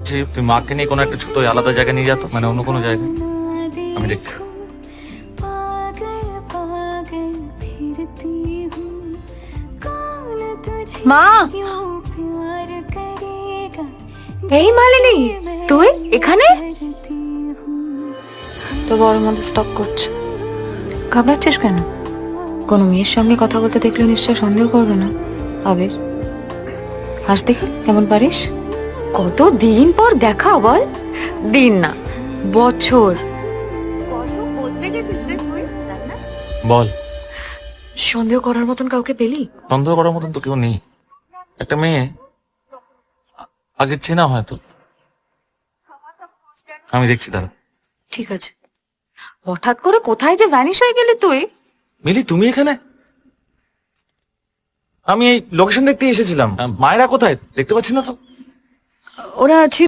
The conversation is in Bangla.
যে তুই মাকে নিয়ে কোনো একটা ছোট আলাদা জায়গায় নিয়ে যেত, মানে অন্য কোনো জায়গায়। আমি দেখছি। মা, এই মালিনী তুই এখানে? তো বড় মধ্যে স্টক করছে, ঘাবড়াচ্ছিস কেন? কোনো মেয়ের সঙ্গে কথা বলতে দেখলে নিশ্চয় সন্দেহ করবে না। আবির, হাস দেখি কেমন পারিস। কত দিন পর দেখা বল। দিন না, বছর। কত বদলে গেছিস রে তুই, তাই না? বল। সন্দেহ করার মতন কাউকে পেলি? সন্দেহ করার মতন তো কেউ নেই। একটা মেয়ে আগে চেনা হয়তো। আমি দেখছি দাঁড়া। ঠিক আছে, হঠাৎ করে কোথায় যে ভ্যানিশ হয়ে গেলি তুই? মিলি, তুমি এখানে? আমি এই লোকেশন দেখতে এসেছিলাম। মায়েরা কোথায় দেখতে পাচ্ছি না তো। ওরা ছিল